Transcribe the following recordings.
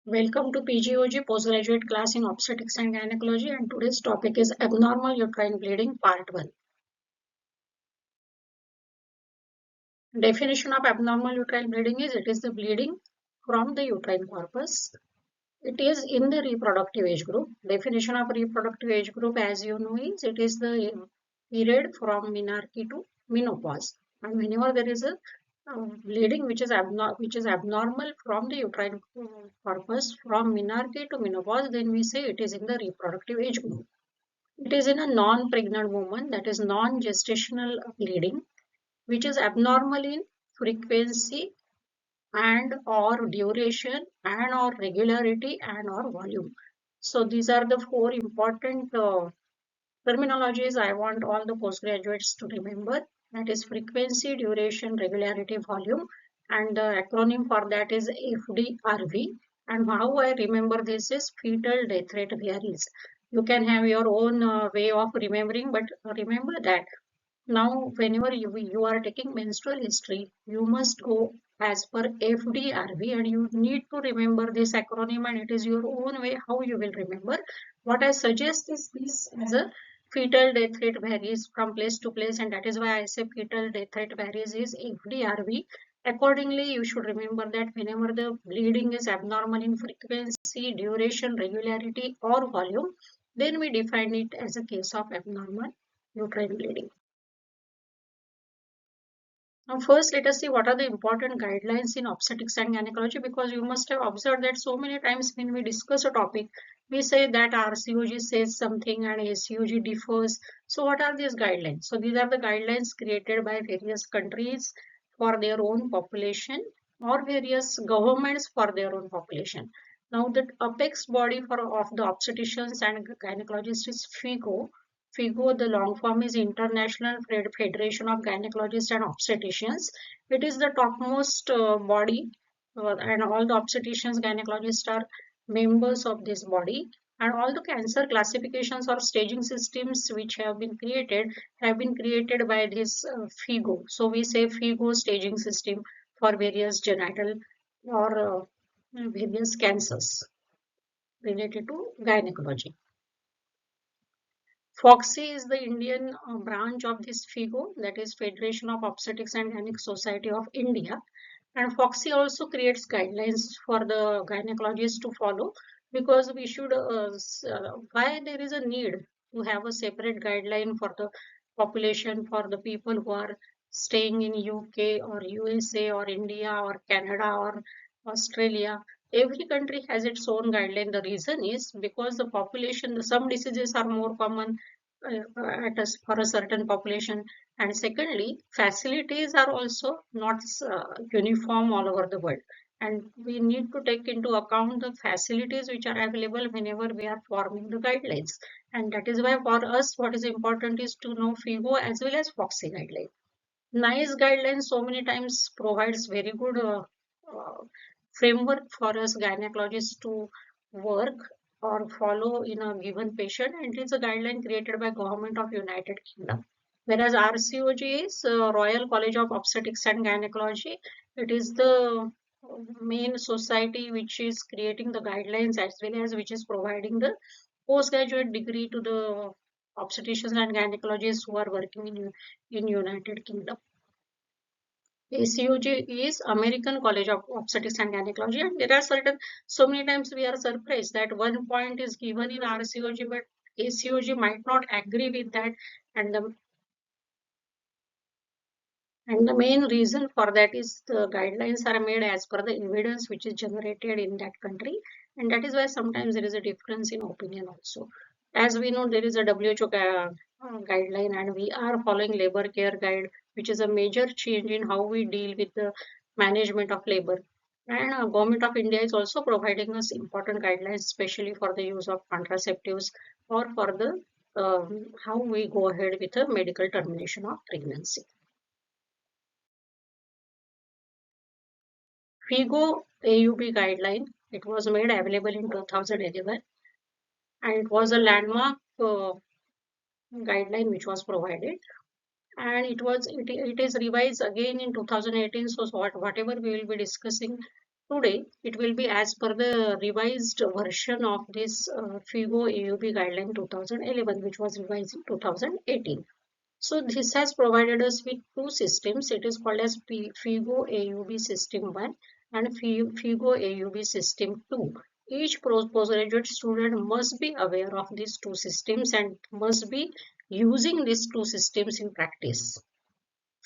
Welcome to PGOG postgraduate class in Obstetrics and Gynecology, and today's topic is abnormal uterine bleeding part 1. Definition of abnormal uterine bleeding is it is the bleeding from the uterine corpus. It is in the reproductive age group. Definition of reproductive age group, as you know, is it is the period from menarche to menopause. And whenever there is a bleeding which is abnormal from the uterine corpus from menarche to menopause, then we say it is in the reproductive age group. It is in a non-pregnant woman, that is non-gestational bleeding, which is abnormal in frequency and or duration and or regularity and or volume. So these are the four important terminologies I want all the postgraduates to remember. That is frequency, duration, regularity, volume, and the acronym for that is FDRV. And how I remember this is fetal death rate varies. You can have your own way of remembering, but remember that now, whenever you are taking menstrual history, you must go as per FDRV, and you need to remember this acronym, and it is your own way how you will remember. What I suggest is this as a fetal death rate varies from place to place, and that is why I say fetal death rate varies is FDRV. Accordingly, you should remember that whenever the bleeding is abnormal in frequency, duration, regularity, or volume, then we define it as a case of abnormal uterine bleeding. Now, first, let us see what are the important guidelines in obstetrics and gynecology, because you must have observed that so many times when we discuss a topic, we say that RCOG says something and ACOG differs. So, what are these guidelines? So, these are the guidelines created by various countries for their own population or various governments for their own population. Now, the apex body of the obstetricians and gynecologists is FIGO. FIGO, the long form is International Federation of Gynecologists and Obstetricians. It is the topmost body, and all the obstetricians, gynecologists are members of this body. And all the cancer classifications or staging systems which have been created by this FIGO. So we say FIGO staging system for various genital or various cancers related to gynecology. FOXY is the Indian branch of this FIGO, that is Federation of Obstetrics and Gynec Society of India. And FOXY also creates guidelines for the gynecologists to follow, because we should, why there is a need to have a separate guideline for the population, for the people who are staying in UK or USA or India or Canada or Australia. Every country has its own guideline. The reason is because the population, some diseases are more common for a certain population, and secondly, facilities are also not uniform all over the world, and we need to take into account the facilities which are available whenever we are forming the guidelines. And that is why for us what is important is to know FIGO as well as FOXY guideline. Nice guidelines so many times provides very good uh, framework for us gynecologists to work or follow in a given patient, and it is a guideline created by Government of United Kingdom. Whereas RCOG is Royal College of Obstetrics and Gynecology. It is the main society which is creating the guidelines as well as which is providing the postgraduate degree to the obstetricians and gynecologists who are working in United Kingdom. ACOG is American College of Obstetrics and Gynecology, and there are certain, so many times we are surprised that one point is given in RCOG, but ACOG might not agree with that, and the main reason for that is the guidelines are made as per the evidence which is generated in that country, and that is why sometimes there is a difference in opinion also. As we know, there is a WHO guideline, and we are following labor care guide, which is a major change in how we deal with the management of labor. And Government of India is also providing us important guidelines, especially for the use of contraceptives or for the how we go ahead with the medical termination of pregnancy. FIGO AUB guideline, it was made available in 2011, and it was a landmark guideline which was provided, and it is revised again in 2018. So whatever we will be discussing Today, it will be as per the revised version of this FIGO AUB guideline 2011, which was revised in 2018. So this has provided us with two systems. It is called as FIGO AUB System 1 and FIGO AUB System 2. Each postgraduate student must be aware of these two systems and must be using these two systems in practice.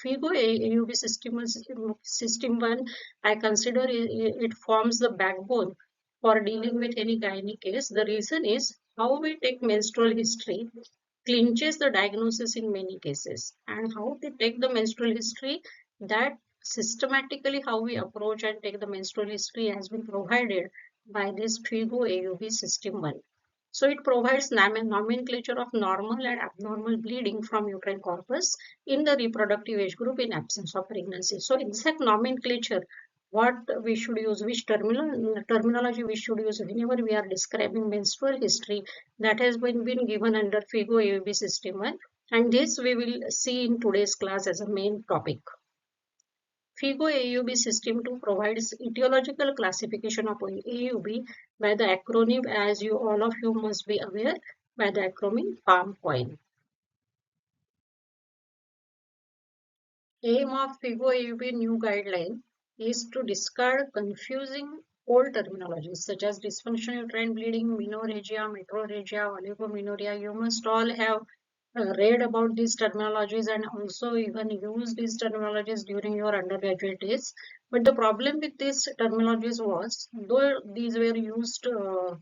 FIGO AUB system 1, I consider it forms the backbone for dealing with any gynae case. The reason is how we take menstrual history clinches the diagnosis in many cases, and how to take the menstrual history, that systematically how we approach and take the menstrual history has been provided by this FIGO AUB system 1. So it provides nomenclature of normal and abnormal bleeding from uterine corpus in the reproductive age group in absence of pregnancy. So exact nomenclature, what we should use, which terminology we should use whenever we are describing menstrual history, that has been given under FIGO AUB system 1, and this we will see in today's class as a main topic. FIGO AUB system 2 provides etiological classification of AUB by the acronym, as you all of you must be aware, by the acronym PALM. Aim of FIGO AUB new guideline is to discard confusing old terminologies such as dysfunctional uterine bleeding, menorrhagia, metrorrhagia, oligomenorrhea. You must all have read about these terminologies and also even use these terminologies during your undergraduate days. But the problem with these terminologies was, though these were used all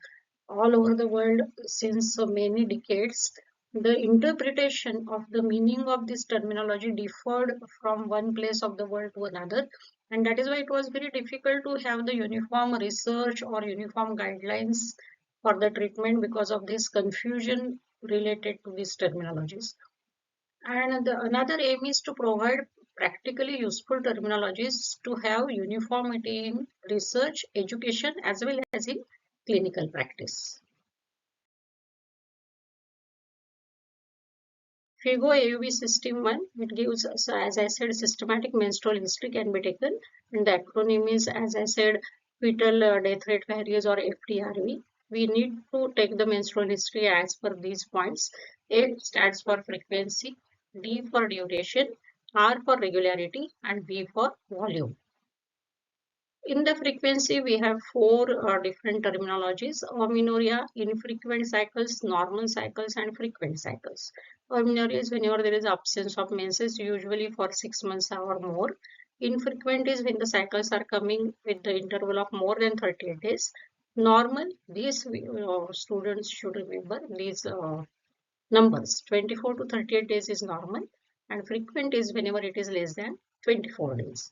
over the world since many decades, the interpretation of the meaning of this terminology differed from one place of the world to another, and that is why it was very difficult to have the uniform research or uniform guidelines for the treatment because of this confusion related to these terminologies. And another aim is to provide practically useful terminologies to have uniformity in research, education, as well as in clinical practice. FIGO AUB system 1, it gives us, as I said, systematic menstrual history can be taken, and the acronym is, as I said, fetal death rate varies, or FDRV. We need to take the menstrual history as per these points. A stands for frequency, D for duration, R for regularity, and V for volume. In the frequency, we have four different terminologies: amenorrhea, infrequent cycles, normal cycles, and frequent cycles. Amenorrhea is whenever there is absence of menses, usually for 6 months or more. Infrequent is when the cycles are coming with the interval of more than 38 days. Normal, these students should remember these numbers. 24 to 38 days is normal, and frequent is whenever it is less than 24 days.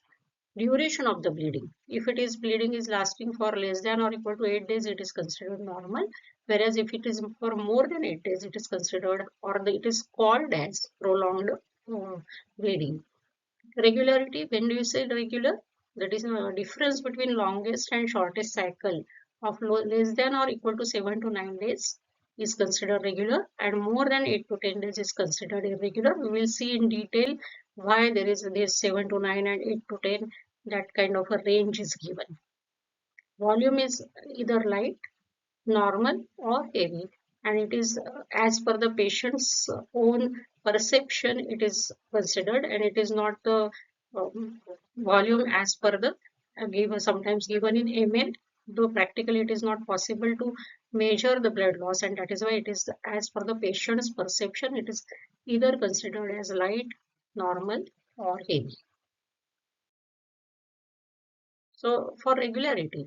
Duration of the bleeding. If it is bleeding is lasting for less than or equal to 8 days, it is considered normal. Whereas if it is for more than 8 days, it is considered, or it is called as prolonged bleeding. Regularity. When do you say regular? That is a difference between longest and shortest cycle of less than or equal to 7 to 9 days is considered regular, and more than 8 to 10 days is considered irregular. We will see in detail why there is this 7 to 9 and 8 to 10, that kind of a range is given. Volume is either light, normal, or heavy, and it is as per the patient's own perception it is considered, and it is not the volume as per the sometimes given in ml, though practically it is not possible to measure the blood loss, and that is why it is as per the patient's perception, it is either considered as light, normal, or heavy. So for regularity,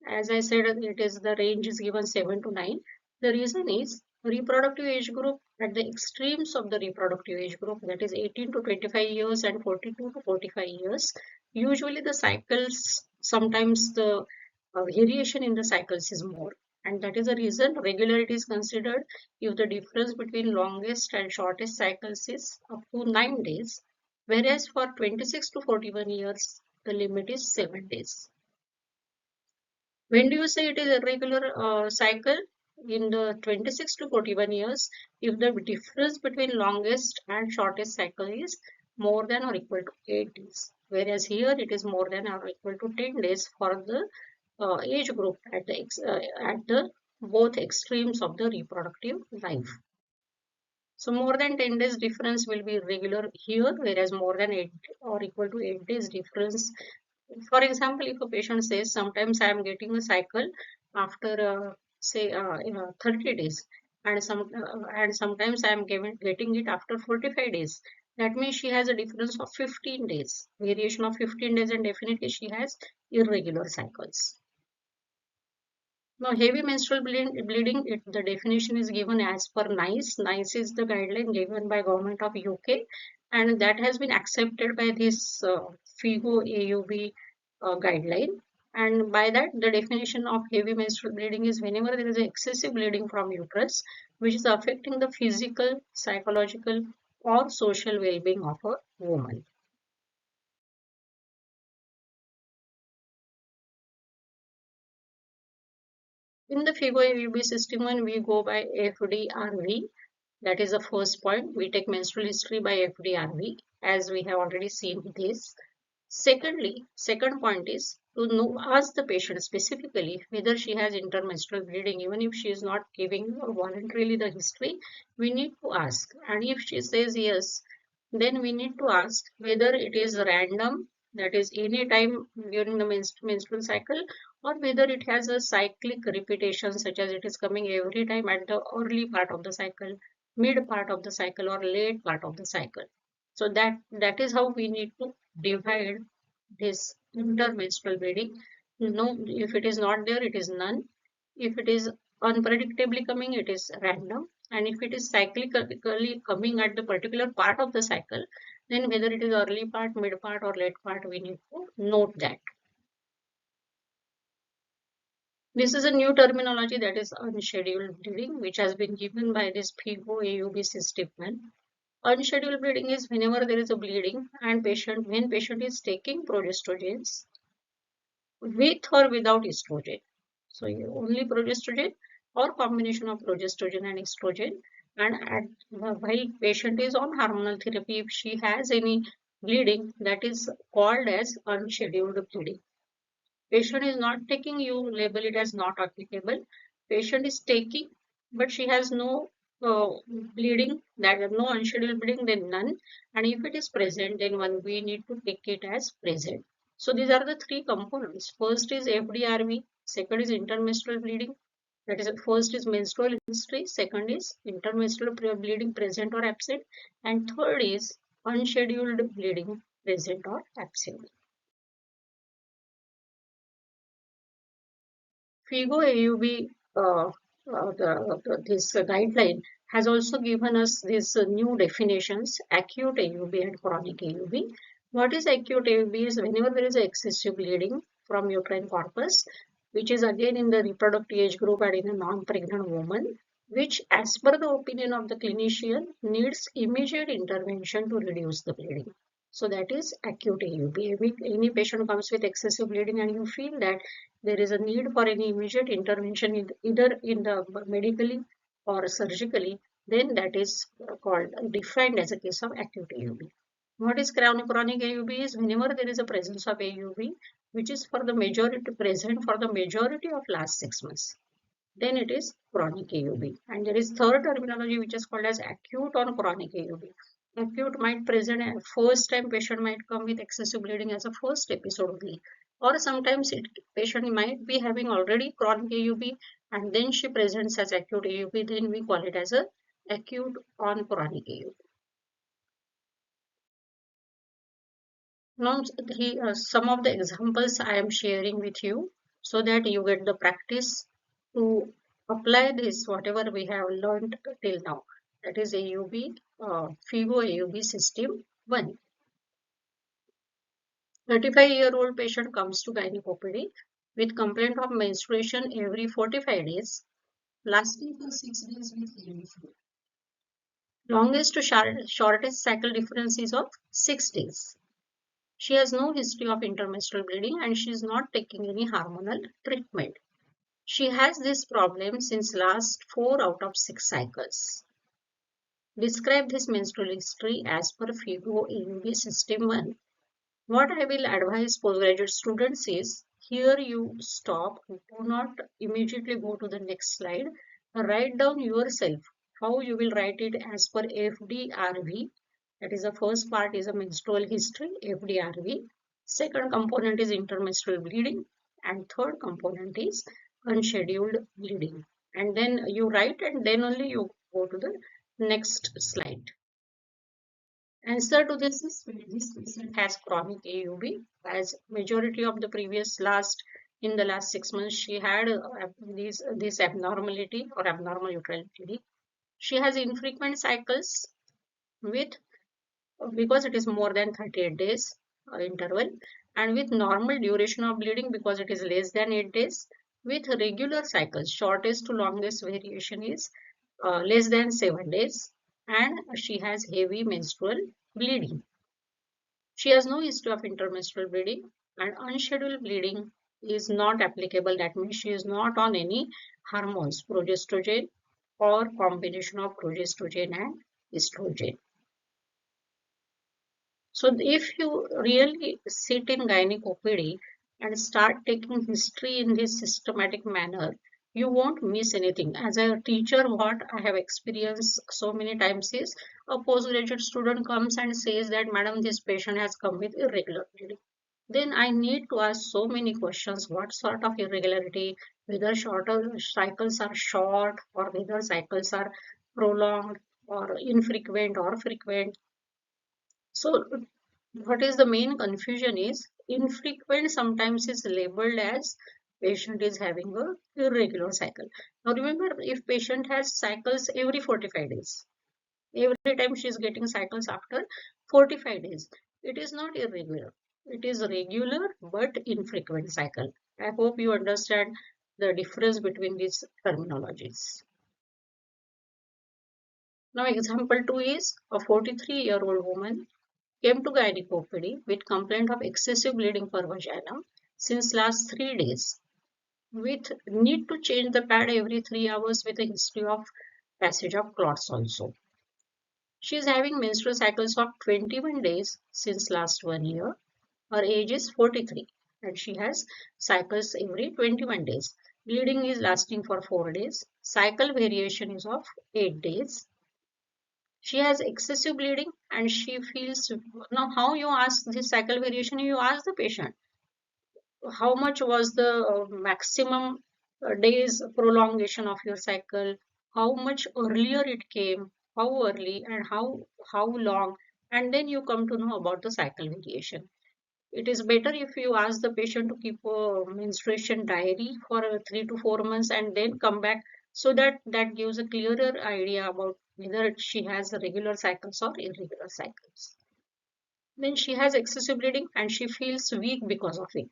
as I said, it is the range is given 7 to 9. The reason is reproductive age group at the extremes of the reproductive age group, that is 18 to 25 years and 42 to 45 years. Usually the cycles, sometimes the variation in the cycles is more. And that is the reason regularity is considered if the difference between longest and shortest cycles is up to 9 days. Whereas for 26 to 41 years, the limit is 7 days. When do you say it is irregular cycle? In the 26 to 41 years, if the difference between longest and shortest cycle is more than or equal to 8 days. Whereas here it is more than or equal to 10 days for the age group at the both extremes of the reproductive life. So more than 10 days difference will be regular here, whereas more than 8 or equal to 8 days difference. For example, if a patient says sometimes I am getting a cycle after say 30 days, and sometimes I am getting it after 45 days. That means she has a difference of 15 days, variation of 15 days, and definitely she has irregular cycles. Now, heavy menstrual bleeding, the definition is given as per NICE. NICE is the guideline given by Government of UK, and that has been accepted by this FIGO AUB guideline. And by that, the definition of heavy menstrual bleeding is whenever there is excessive bleeding from uterus, which is affecting the physical, psychological, or social well-being of a woman. In the FIGO AUB system, when we go by FDRV, that is the first point. We take menstrual history by FDRV, as we have already seen this. Second point is to know, ask the patient specifically whether she has intermenstrual bleeding. Even if she is not giving voluntarily the history, we need to ask. And if she says yes, then we need to ask whether it is random, that is any time during the menstrual cycle, or whether it has a cyclic repetition, such as it is coming every time at the early part of the cycle, mid part of the cycle, or late part of the cycle. So that is how we need to divide this intermenstrual bleeding. No, if it is not there, it is none. If it is unpredictably coming, it is random. And if it is cyclically coming at the particular part of the cycle, then whether it is early part, mid part, or late part, we need to note that. This is a new terminology, that is unscheduled bleeding, which has been given by this PGO AUB system. Unscheduled bleeding is whenever there is a bleeding and when patient is taking progestogens with or without estrogen. So only progestogen or combination of progestogen and estrogen. And while patient is on hormonal therapy, if she has any bleeding, that is called as unscheduled bleeding. Patient is not taking, you label it as not applicable. Patient is taking, but she has no bleeding, that no unscheduled bleeding, then none. And if it is present, then we need to take it as present. So these are the three components. First is FDRV, second is intermenstrual bleeding. That is, first is menstrual history, second is intermenstrual bleeding present or absent, and third is unscheduled bleeding present or absent. FIGO AUB, this guideline has also given us these new definitions, acute AUB and chronic AUB. What is acute AUB is whenever there is excessive bleeding from uterine corpus, which is again in the reproductive age group and in a non-pregnant woman, which as per the opinion of the clinician needs immediate intervention to reduce the bleeding. So that is acute AUB. If any patient comes with excessive bleeding and you feel that there is a need for any immediate intervention either in the medically or surgically, then that is called defined as a case of acute AUB. What is chronic AUB is whenever there is a presence of AUB, which is for the majority present for the majority of last 6 months, then it is chronic AUB. And there is third terminology which is called as acute or chronic AUB. Acute might present at first time, patient might come with excessive bleeding as a first episode only, or sometimes patient might be having already chronic AUB and then she presents as acute AUB, then we call it as a acute on chronic AUB. Now some of the examples I am sharing with you so that you get the practice to apply this whatever we have learned till now. That is AUB, FIGO AUB system 1. 35-year-old patient comes to gynecopedy with complaint of menstruation every 45 days, lasting for 6 days with heavy flow. Longest to shortest cycle difference is of 6 days. She has no history of intermenstrual bleeding and she is not taking any hormonal treatment. She has this problem since last 4 out of 6 cycles. Describe this menstrual history as per FIGO AUB System 1. What I will advise postgraduate students is, here you stop, do not immediately go to the next slide. Write down yourself how you will write it as per FDRV. That is, the first part is a menstrual history, FDRV. Second component is intermenstrual bleeding, and third component is unscheduled bleeding. And then you write, and then only you go to the next slide. Answer to this is, this patient has chronic AUB, as majority of the in the last 6 months she had this abnormality or abnormal uterine bleeding. She has infrequent cycles with, because it is more than 38 days interval, and with normal duration of bleeding because it is less than 8 days, with regular cycles. Shortest to longest variation is less than 7 days, and she has heavy menstrual bleeding. She has no history of intermenstrual bleeding, and unscheduled bleeding is not applicable. That means she is not on any hormones, progestogen or combination of progestogen and estrogen. So if you really sit in gynec OPD and start taking history in this systematic manner, you won't miss anything. As a teacher, what I have experienced so many times is, a postgraduate student comes and says that, Madam, this patient has come with irregular bleeding. Then I need to ask so many questions. What sort of irregularity? Whether shorter cycles are short, or whether cycles are prolonged, or infrequent or frequent. So what is the main confusion is, infrequent sometimes is labeled as patient is having a irregular cycle. Now remember, if patient has cycles every 45 days, every time she is getting cycles after 45 days, it is not irregular. It is regular but infrequent cycle. I hope you understand the difference between these terminologies. Now example 2 is, a 43-year-old woman came to gynec OPD with complaint of excessive bleeding per vagina since last 3 days, with need to change the pad every 3 hours, with a history of passage of clots also. She is having menstrual cycles of 21 days since last 1 year. Her age is 43 and she has cycles every 21 days. Bleeding is lasting for 4 days. Cycle variation is of 8 days. She has excessive bleeding and she feels. Now how you ask this cycle variation? You ask the patient how much was the maximum days prolongation of your cycle, how much earlier it came, how early, and how long, and then you come to know about the cycle variation. It is better if you ask the patient to keep a menstruation diary for 3 to 4 months and then come back, so that gives a clearer idea about whether she has regular cycles or irregular cycles. Then she has excessive bleeding and she feels weak because of it.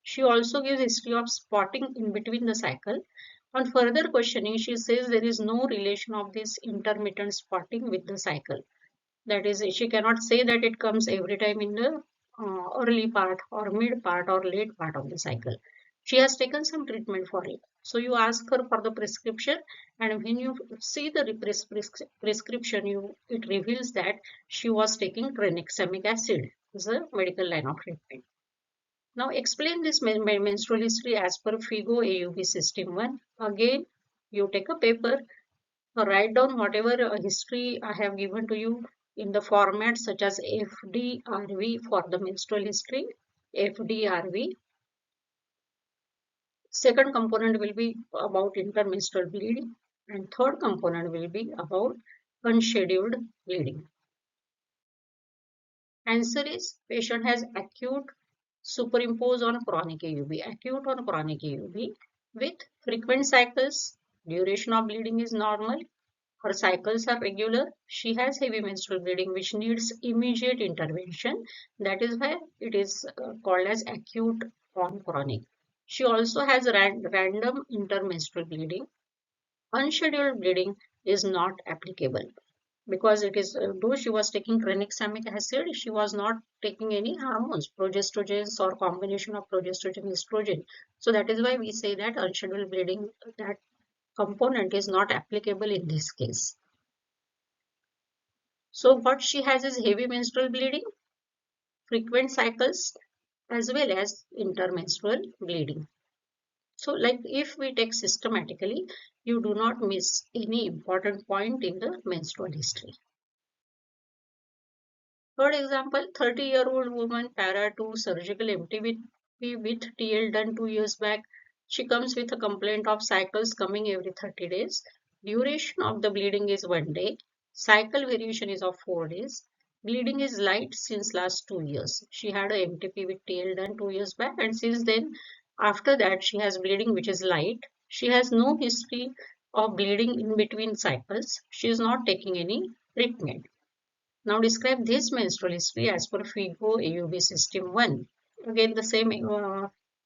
She also gives history of spotting in between the cycle. On further questioning, she says there is no relation of this intermittent spotting with the cycle. That is, she cannot say that it comes every time in the early part or mid part or late part of the cycle. She has taken some treatment for it. So you ask her for the prescription, and when you see the prescription, it reveals that she was taking tranexamic acid. Is a medical line of treatment. Now explain this menstrual history as per FIGO AUB System 1. Again, you take a paper, write down whatever history I have given to you in the format such as FDRV for the menstrual history, FDRV. Second component will be about intermenstrual bleeding, and third component will be about unscheduled bleeding. Answer is, patient has acute superimposed on chronic AUB, acute on chronic AUB with frequent cycles, duration of bleeding is normal, her cycles are regular, she has heavy menstrual bleeding which needs immediate intervention. That is why it is called as acute on chronic. She also has random intermenstrual bleeding. Unscheduled bleeding is not applicable because it is, though she was taking tranexamic acid, she was not taking any hormones, progestogens or combination of progestogen estrogen. So that is why we say that unscheduled bleeding, that component is not applicable in this case. So what she has is heavy menstrual bleeding, frequent cycles, as well as intermenstrual bleeding. So like if we take systematically, you do not miss any important point in the menstrual history. For example, 30-year-old woman, para 2 surgical MTP with TL done 2 years back. She comes with a complaint of cycles coming every 30 days. Duration of the bleeding is 1 day. Cycle variation is of 4 days. Bleeding is light since last 2 years. She had a MTP with TL done 2 years back, and since then, after that, she has bleeding which is light. She has no history of bleeding in between cycles. She is not taking any treatment. Now describe this menstrual history as per FIGO AUB system 1. Again the same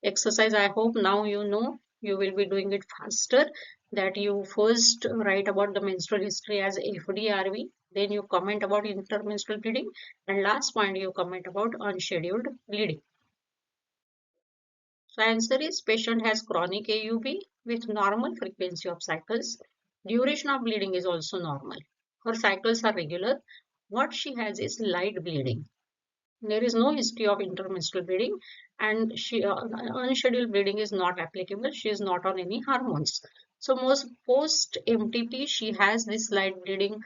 exercise. I hope now you know, you will be doing it faster, that you first write about the menstrual history as FDRV, then you comment about intermenstrual bleeding, and last point you comment about unscheduled bleeding. So answer is patient has chronic AUB with normal frequency of cycles. Duration of bleeding is also normal. Her cycles are regular. What she has is light bleeding. There is no history of intermenstrual bleeding, and unscheduled bleeding is not applicable. She is not on any hormones. So most post MTP, she has this light bleeding,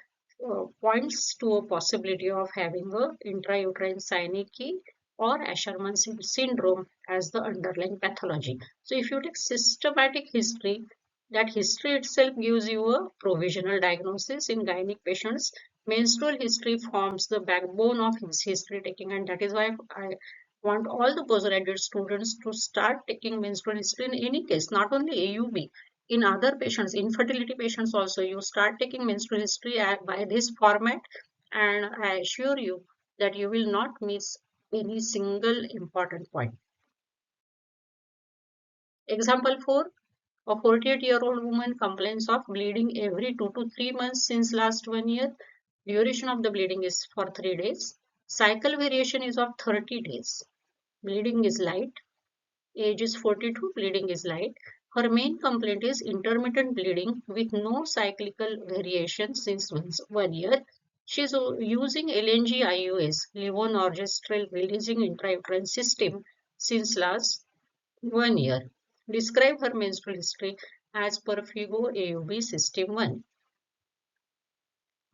points to a possibility of having a intrauterine synecdoche or Asherman syndrome as the underlying pathology. So if you take systematic history, that history itself gives you a provisional diagnosis. In gynec patients, menstrual history forms the backbone of his history taking, and that is why I want all the postgraduate students to start taking menstrual history in any case, not only AUB. In other patients, infertility patients also, you start taking menstrual history by this format, and I assure you that you will not miss any single important point. Example 4. A 48-year-old woman complains of bleeding every 2 to 3 months since last 1 year. Duration of the bleeding is for 3 days. Cycle variation is of 30 days. Bleeding is light. Age is 42. Bleeding is light. Her main complaint is intermittent bleeding with no cyclical variation since 1 year. She is using LNG IUS, levonorgestrel releasing intrauterine system, since last 1 year. Describe her menstrual history as per FIGO AUB system 1.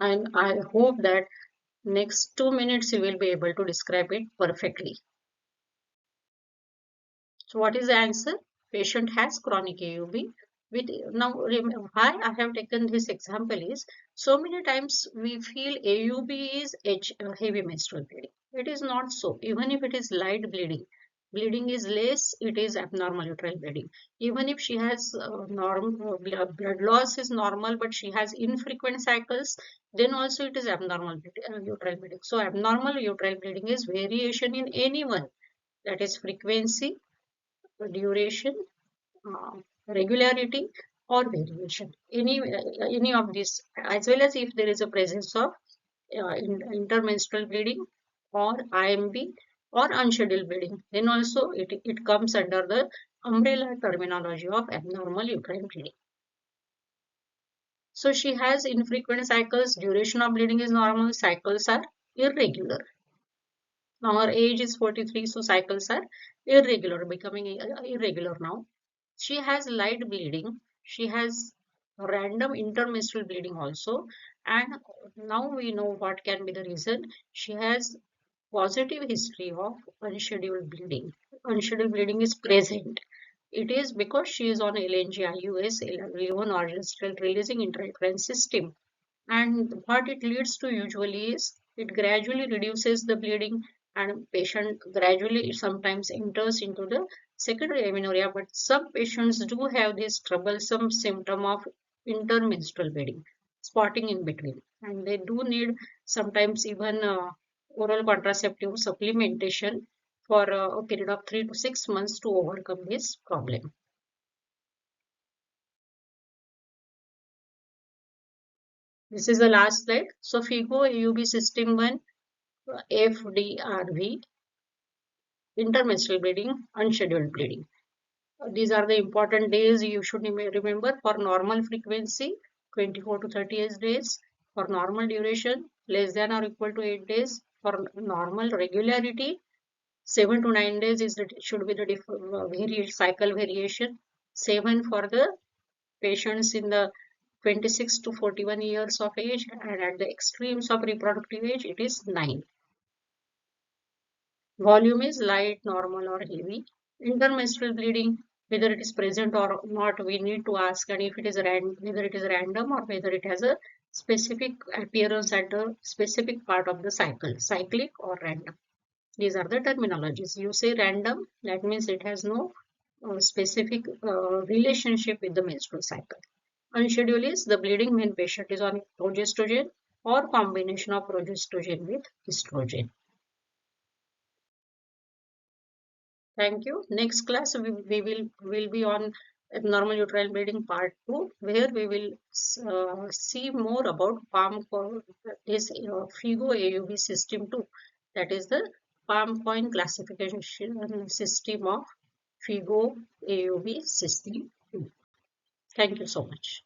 And I hope that next 2 minutes you will be able to describe it perfectly. So what is the answer? Patient has chronic AUB. With now, why I have taken this example is, so many times we feel AUB is heavy menstrual bleeding. It is not so. Even if it is light bleeding, bleeding is less, it is abnormal uterine bleeding. Even if she has blood loss is normal, but she has infrequent cycles, then also it is abnormal uterine bleeding. So abnormal uterine bleeding is variation in anyone, that is frequency, duration, uh, regularity, or variation. Any of these, as well as if there is a presence of intermenstrual bleeding or IMB or unscheduled bleeding, then also it comes under the umbrella terminology of abnormal uterine bleeding. So she has infrequent cycles, duration of bleeding is normal, cycles are irregular. Now her age is 43, so cycles are irregular, becoming irregular now. She has light bleeding. She has random intermenstrual bleeding also. And now we know what can be the reason. She has positive history of unscheduled bleeding. Unscheduled bleeding is present. It is because she is on LNG-IUS, levonorgestrel releasing intrauterine system. And what it leads to usually is it gradually reduces the bleeding, and patient gradually sometimes enters into the secondary amenorrhea. But some patients do have this troublesome symptom of intermenstrual bleeding, spotting in between, and they do need sometimes even oral contraceptive supplementation for a period of 3 to 6 months to overcome this problem. This is the last slide. So FIGO AUB system 1, FDRV, intermenstrual bleeding, unscheduled bleeding. These are the important days you should remember. For normal frequency, 24 to 38 days. For normal duration, less than or equal to 8 days. For normal regularity, 7 to 9 days should be the cycle variation. 7 for the patients in the 26 to 41 years of age, and at the extremes of reproductive age, it is 9. Volume is light, normal, or heavy. Intermenstrual bleeding, whether it is present or not, we need to ask, and if it is whether it is random or whether it has a specific appearance at a specific part of the cycle, cyclic or random. These are the terminologies. You say random, that means it has no specific relationship with the menstrual cycle. Unscheduled is the bleeding when patient is on progestogen or combination of progestogen with estrogen. Thank you. Next class we will be on abnormal uterine bleeding part 2, where we will see more about palm coin, this FIGO AUB system 2. That is the palm coin classification system of FIGO AUB system 2. Thank you so much.